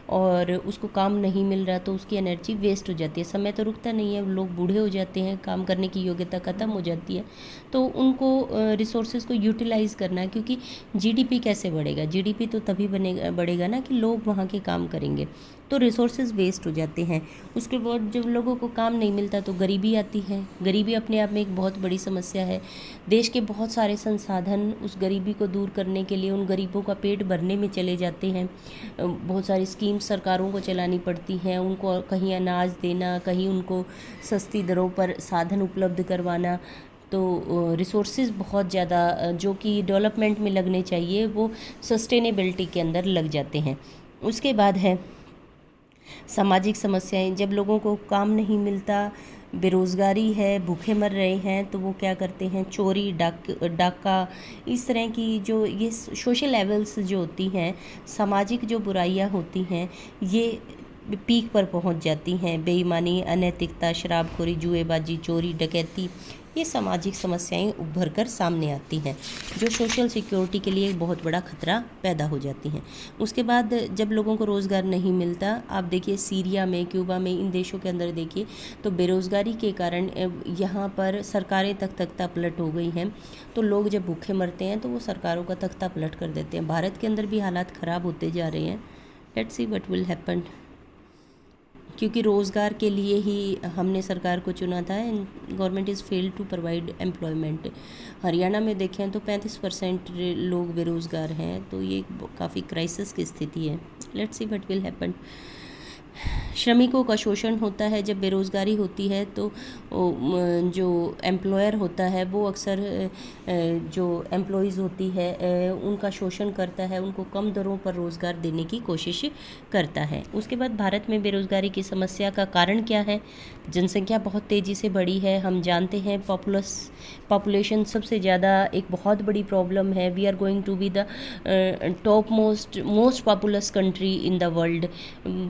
और उसको काम नहीं मिल रहा तो उसकी एनर्जी वेस्ट हो जाती है। समय तो रुकता नहीं है, लोग बूढ़े हो जाते हैं, काम करने की योग्यता ख़त्म हो जाती है, तो उनको रिसोर्सेज को यूटिलाइज़ करना है। क्योंकि जीडीपी कैसे बढ़ेगा, जीडीपी तो तभी बढ़ेगा ना कि लोग वहाँ के काम करेंगे, तो रिसोर्सेज वेस्ट हो जाते हैं। उसके बाद जब लोगों को काम नहीं मिलता तो गरीबी आती है। गरीबी अपने आप में एक बहुत बड़ी समस्या है। देश के बहुत सारे संसाधन उस गरीबी को दूर करने के लिए, उन गरीबों का पेट भरने में चले जाते हैं। बहुत सारी स्कीम्स सरकारों को चलानी पड़ती हैं, उनको कहीं अनाज देना, कहीं उनको सस्ती दरों पर साधन उपलब्ध करवाना। तो रिसोर्सेज बहुत ज़्यादा जो कि डेवलपमेंट में लगने चाहिए वो सस्टेनेबिलिटी के अंदर लग जाते हैं। उसके बाद है सामाजिक समस्याएं। जब लोगों को काम नहीं मिलता, बेरोज़गारी है, भूखे मर रहे हैं, तो वो क्या करते हैं, चोरी, डाका, इस तरह की जो ये सोशल लेवल्स जो होती हैं, सामाजिक जो बुराइयां होती हैं, ये पीक पर पहुंच जाती हैं। बेईमानी, अनैतिकता, शराबखोरी, जुएबाजी, चोरी, डकैती, ये सामाजिक समस्याएं उभर कर सामने आती हैं जो सोशल सिक्योरिटी के लिए एक बहुत बड़ा खतरा पैदा हो जाती हैं। उसके बाद जब लोगों को रोज़गार नहीं मिलता, आप देखिए सीरिया में, क्यूबा में, इन देशों के अंदर देखिए तो बेरोज़गारी के कारण यहाँ पर सरकारें तख्ता पलट हो गई हैं। तो लोग जब भूखे मरते हैं तो वो सरकारों का तख्ता पलट कर देते हैं। भारत के अंदर भी हालात ख़राब होते जा रहे हैं। Let's see what will happen. क्योंकि रोज़गार के लिए ही हमने सरकार को चुना था and government is failed to provide employment. Haryana में देखें तो 35% लोग बेरोज़गार हैं, तो ये काफ़ी क्राइसिस की स्थिति है। Let's see what will happen. श्रमिकों का शोषण होता है जब बेरोज़गारी होती है, तो जो एम्प्लॉयर होता है वो अक्सर जो एम्प्लॉइज़ होती है उनका शोषण करता है, उनको कम दरों पर रोज़गार देने की कोशिश करता है। उसके बाद भारत में बेरोज़गारी की समस्या का कारण क्या है? जनसंख्या बहुत तेज़ी से बढ़ी है, हम जानते हैं। पॉपुलेशन सबसे ज़्यादा एक बहुत बड़ी प्रॉब्लम है। We are going to be the top most populous country in the world.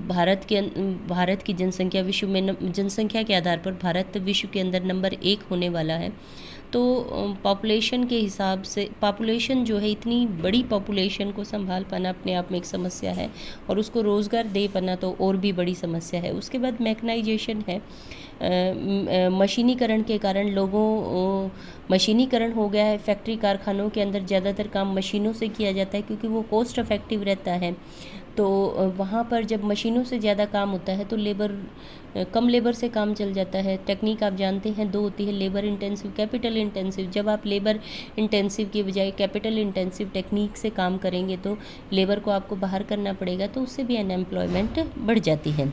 Bharat की जनसंख्या विश्व में जनसंख्या के आधार पर भारत विश्व के अंदर नंबर 1 होने वाला है। तो पॉपुलेशन के हिसाब से पॉपुलेशन जो है, इतनी बड़ी पॉपुलेशन को संभाल पाना अपने आप में एक समस्या है, और उसको रोज़गार दे पाना तो और भी बड़ी समस्या है। उसके बाद मैकेनाइजेशन है। मशीनीकरण के कारण मशीनीकरण हो गया है। फैक्ट्री कारखानों के अंदर ज़्यादातर काम मशीनों से किया जाता है क्योंकि वो कॉस्ट इफ़ेक्टिव रहता है। तो वहाँ पर जब मशीनों से ज़्यादा काम होता है तो कम लेबर से काम चल जाता है। टेक्निक आप जानते हैं 2 होती है, लेबर इंटेंसिव, कैपिटल इंटेंसिव। जब आप लेबर इंटेंसिव की बजाय कैपिटल इंटेंसिव टेक्निक से काम करेंगे तो लेबर को आपको बाहर करना पड़ेगा, तो उससे भी अनएम्प्लॉयमेंट बढ़ जाती है।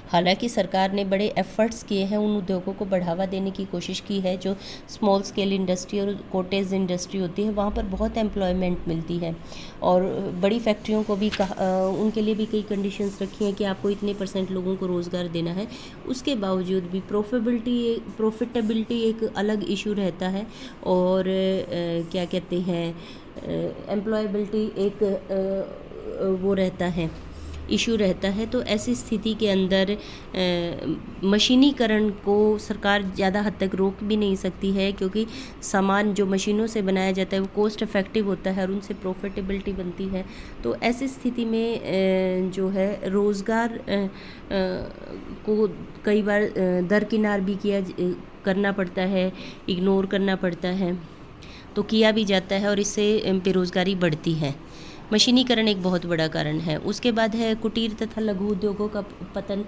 हालांकि सरकार ने बड़े एफर्ट्स किए हैं, उन उद्योगों को बढ़ावा देने की कोशिश की है जो स्मॉल स्केल इंडस्ट्री और कोटेज इंडस्ट्री होती है, वहाँ पर बहुत एम्प्लॉयमेंट मिलती है। और बड़ी फैक्ट्रियों को भी उनके लिए भी कई कंडीशंस रखी हैं कि आपको इतने % लोगों को रोज़गार देना है। उसके बावजूद भी प्रॉफिटेबिलिटी एक अलग इशू रहता है, और क्या कहते हैं, एम्प्लॉयबिलिटी एक वो रहता है, इशू रहता है। तो ऐसी स्थिति के अंदर मशीनीकरण को सरकार ज़्यादा हद तक रोक भी नहीं सकती है, क्योंकि सामान जो मशीनों से बनाया जाता है वो कॉस्ट इफ़ेक्टिव होता है और उनसे प्रॉफिटेबिलिटी बनती है। तो ऐसी स्थिति में जो है रोज़गार को कई बार दरकिनार भी करना पड़ता है, इग्नोर करना पड़ता है, तो किया भी जाता है, और इससे बेरोज़गारी बढ़ती है। मशीनीकरण एक बहुत बड़ा कारण है। उसके बाद है कुटीर तथा लघु उद्योगों का पतन।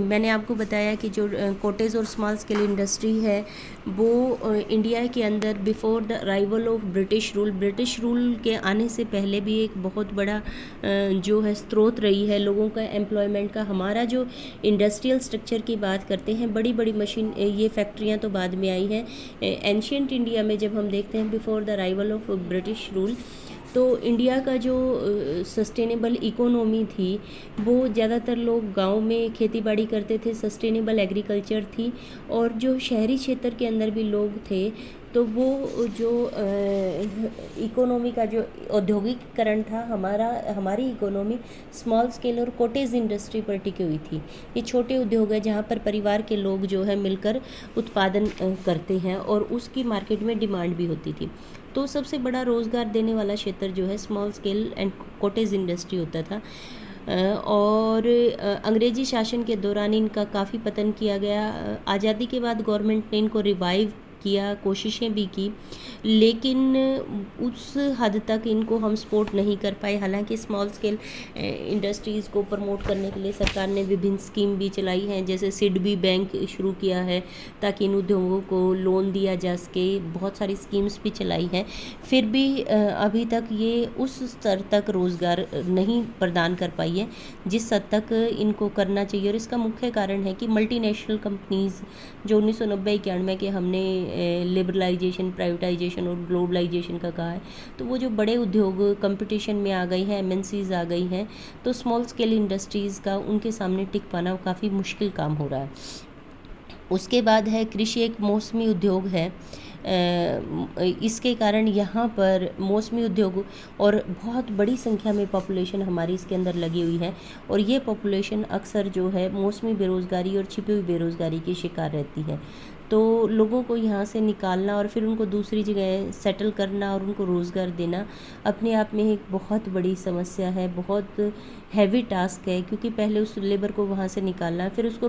मैंने आपको बताया कि जो कोटेज और स्मॉल स्केल इंडस्ट्री है वो इंडिया के अंदर before the arrival of British rule के आने से पहले भी एक बहुत बड़ा जो है स्रोत रही है लोगों का एम्प्लॉयमेंट का। हमारा जो इंडस्ट्रियल स्ट्रक्चर की बात करते हैं, बड़ी बड़ी मशीन, ये फैक्ट्रियां तो बाद में आई हैं। एंशिएंट इंडिया में जब हम देखते हैं before the arrival of British rule, तो इंडिया का जो सस्टेनेबल इकोनॉमी थी वो ज़्यादातर लोग गांव में खेती बाड़ी करते थे, सस्टेनेबल एग्रीकल्चर थी। और जो शहरी क्षेत्र के अंदर भी लोग थे तो वो जो इकोनॉमी का जो औद्योगिकरण था, हमारी इकोनॉमी स्मॉल स्केल और कोटेज इंडस्ट्री पर टिकी हुई थी। ये छोटे उद्योग है जहाँ पर परिवार के लोग जो है मिलकर उत्पादन करते हैं और उसकी मार्केट में डिमांड भी होती थी। तो सबसे बड़ा रोज़गार देने वाला क्षेत्र जो है small scale and cottage industry होता था। और अंग्रेजी शासन के दौरान इनका काफ़ी पतन किया गया। आज़ादी के बाद गवर्नमेंट ने इनको रिवाइव किया, कोशिशें भी की, लेकिन उस हद तक इनको हम सपोर्ट नहीं कर पाए। हालांकि स्मॉल स्केल इंडस्ट्रीज़ को प्रमोट करने के लिए सरकार ने विभिन्न स्कीम भी चलाई हैं, जैसे सिडबी बैंक शुरू किया है ताकि इन उद्योगों को लोन दिया जा सके। बहुत सारी स्कीम्स भी चलाई हैं, फिर भी अभी तक ये उस स्तर तक रोज़गार नहीं प्रदान कर पाई है जिस हद तक इनको करना चाहिए। और इसका मुख्य कारण है कि मल्टीनेशनल कंपनीज़ जो 1990-91 के हमने लिबरलाइजेशन, प्राइवेटाइजेशन और ग्लोबलाइजेशन का कहा है, तो वो जो बड़े उद्योग कंपटीशन में आ गई हैं, एमएनसीज आ गई हैं, तो स्मॉल स्केल इंडस्ट्रीज़ का उनके सामने टिक पाना काफ़ी मुश्किल काम हो रहा है। उसके बाद है कृषि, एक मौसमी उद्योग है। इसके कारण यहाँ पर मौसमी उद्योग और बहुत बड़ी संख्या में पॉपुलेशन हमारी इसके अंदर लगी हुई है, और ये पॉपुलेशन अक्सर जो है मौसमी बेरोज़गारी और छिपी हुई बेरोज़गारी की शिकार रहती है। तो लोगों को यहाँ से निकालना और फिर उनको दूसरी जगह सेटल करना और उनको रोज़गार देना अपने आप में एक बहुत बड़ी समस्या है, बहुत हैवी टास्क है, क्योंकि पहले उस लेबर को वहाँ से निकालना, फिर उसको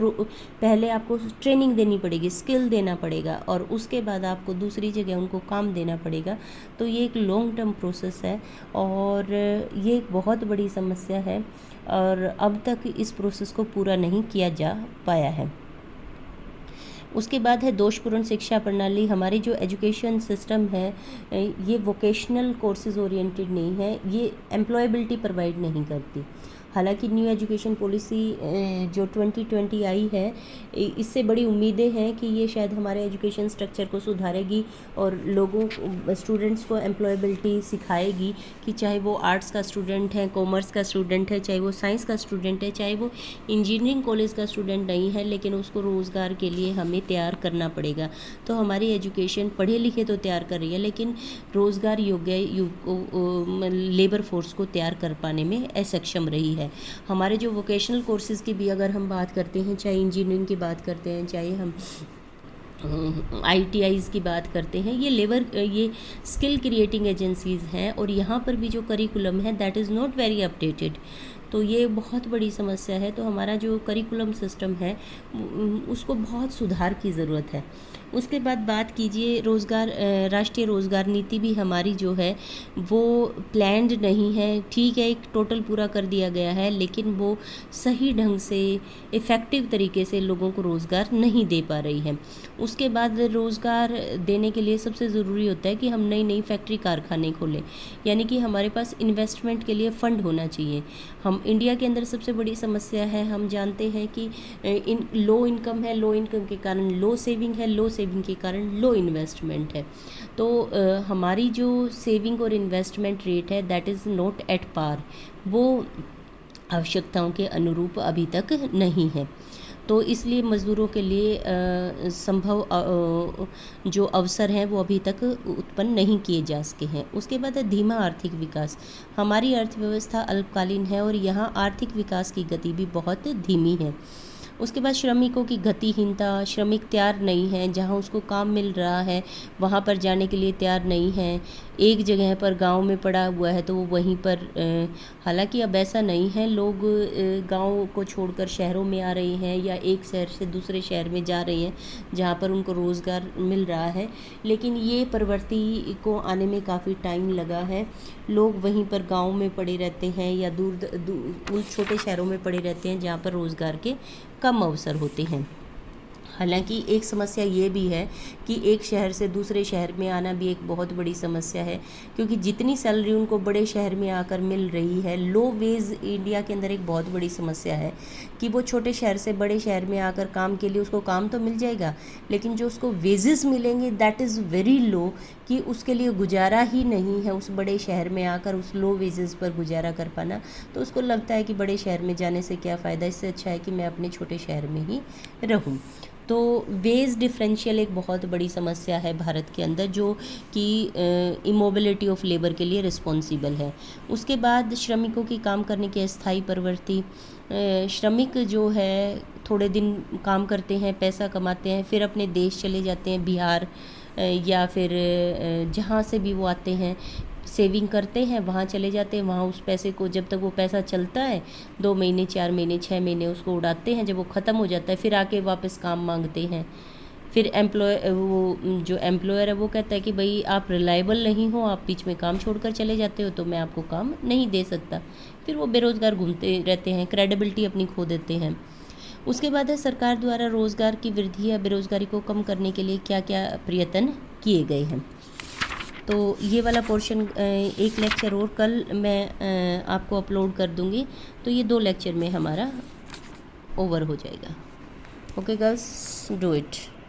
पहले आपको ट्रेनिंग देनी पड़ेगी, स्किल देना पड़ेगा, और उसके बाद आपको दूसरी जगह उनको काम देना पड़ेगा। तो ये एक लॉन्ग टर्म प्रोसेस है और ये एक बहुत बड़ी समस्या है और अब तक इस प्रोसेस को पूरा नहीं किया जा पाया है। उसके बाद है दोषपूर्ण शिक्षा प्रणाली। हमारी जो एजुकेशन सिस्टम है ये वोकेशनल कोर्सेज ओरिएंटेड नहीं है, ये एम्प्लॉयबिलिटी प्रोवाइड नहीं करती। हालांकि न्यू एजुकेशन पॉलिसी जो 2020 आई है, इससे बड़ी उम्मीदें हैं कि ये शायद हमारे एजुकेशन स्ट्रक्चर को सुधारेगी और लोगों स्टूडेंट्स को एम्प्लॉयबिलिटी सिखाएगी कि चाहे वो आर्ट्स का स्टूडेंट है, कॉमर्स का स्टूडेंट है, चाहे वो साइंस का स्टूडेंट है, चाहे वो इंजीनियरिंग कॉलेज का स्टूडेंट नहीं है, लेकिन उसको रोज़गार के लिए हमें तैयार करना पड़ेगा। तो हमारी एजुकेशन पढ़े लिखे तो तैयार कर रही है, लेकिन रोज़गार योग्य लेबर फोर्स को तैयार कर पाने में असक्षम रही है। हमारे जो वोकेशनल कोर्सेज़ की भी अगर हम बात करते हैं, चाहे इंजीनियरिंग की बात करते हैं, चाहे हम ITIs की बात करते हैं, ये स्किल क्रिएटिंग एजेंसीज़ हैं और यहाँ पर भी जो करिकुलम है that is not very updated. तो ये बहुत बड़ी समस्या है। तो हमारा जो करिकुलम सिस्टम है उसको बहुत सुधार की ज़रूरत है। उसके बाद बात कीजिए राष्ट्रीय रोज़गार नीति भी हमारी जो है वो प्लान्ड नहीं है। ठीक है, एक टोटल पूरा कर दिया गया है, लेकिन वो सही ढंग से इफ़ेक्टिव तरीके से लोगों को रोज़गार नहीं दे पा रही है। उसके बाद रोज़गार देने के लिए सबसे ज़रूरी होता है कि हम नई फैक्ट्री कारखाने खोलें, यानी कि हमारे पास इन्वेस्टमेंट के लिए फ़ंड होना चाहिए। हम इंडिया के अंदर सबसे बड़ी समस्या है, हम जानते हैं कि लो इनकम है, लो इनकम के कारण लो सेविंग है, लो सेविंग के कारण लो इन्वेस्टमेंट है। तो हमारी जो सेविंग और इन्वेस्टमेंट रेट है that is not at par, वो आवश्यकताओं के अनुरूप अभी तक नहीं है। तो इसलिए मज़दूरों के लिए संभव जो अवसर हैं वो अभी तक उत्पन्न नहीं किए जा सके हैं। उसके बाद है धीमा आर्थिक विकास। हमारी अर्थव्यवस्था अल्पकालीन है और यहाँ आर्थिक विकास की गति भी बहुत धीमी है। उसके बाद श्रमिकों की गतिहीनता, श्रमिक तैयार नहीं है, जहाँ उसको काम मिल रहा है वहाँ पर जाने के लिए तैयार नहीं है। एक जगह पर गांव में पड़ा हुआ है तो वो वहीं पर, हालांकि अब ऐसा नहीं है, लोग गांव को छोड़कर शहरों में आ रहे हैं या एक शहर से दूसरे शहर में जा रहे हैं जहाँ पर उनको रोज़गार मिल रहा है, लेकिन ये प्रवृत्ति को आने में काफ़ी टाइम लगा है। लोग वहीं पर गाँव में पड़े रहते हैं या दूर छोटे शहरों में पड़े रहते हैं जहाँ पर रोज़गार के कम अवसर होते हैं। हालांकि एक समस्या ये भी है कि एक शहर से दूसरे शहर में आना भी एक बहुत बड़ी समस्या है, क्योंकि जितनी सैलरी उनको बड़े शहर में आकर मिल रही है, लो वेज इंडिया के अंदर एक बहुत बड़ी समस्या है कि वो छोटे शहर से बड़े शहर में आकर काम के लिए उसको काम तो मिल जाएगा, लेकिन जो उसको वेजेस मिलेंगे दैट इज़ वेरी लो, कि उसके लिए गुजारा ही नहीं है उस बड़े शहर में आकर उस लो वेजेस पर गुजारा कर पाना। तो उसको लगता है कि बड़े शहर में जाने से क्या फ़ायदा, इससे अच्छा है कि मैं अपने छोटे शहर में ही रहूं। तो वेज डिफरेंशियल एक बहुत बड़ी समस्या है भारत के अंदर, जो कि इमोबिलिटी ऑफ लेबर के लिए रिस्पॉन्सिबल है। उसके बाद श्रमिकों की काम करने की अस्थायी प्रवृत्ति। श्रमिक जो है थोड़े दिन काम करते हैं, पैसा कमाते हैं, फिर अपने देश चले जाते हैं, बिहार या फिर जहाँ से भी वो आते हैं, सेविंग करते हैं, वहाँ चले जाते हैं। वहाँ उस पैसे को, जब तक वो पैसा चलता है 2 महीने 4 महीने 6 महीने उसको उड़ाते हैं, जब वो ख़त्म हो जाता है फिर आके वापस काम मांगते हैं। फिर जो एम्प्लॉयर है वो कहता है कि भाई आप रिलायबल नहीं हो, आप बीच में काम छोड़कर चले जाते हो तो मैं आपको काम नहीं दे सकता। फिर वो बेरोज़गार घूमते रहते हैं, क्रेडिबिलिटी अपनी खो देते हैं। उसके बाद है सरकार द्वारा रोज़गार की वृद्धि या बेरोज़गारी को कम करने के लिए क्या क्या प्रयत्न किए गए हैं। तो ये वाला पोर्शन एक लेक्चर और कल मैं आपको अपलोड कर दूँगी, तो ये 2 लेक्चर में हमारा ओवर हो जाएगा। Okay girls, do it.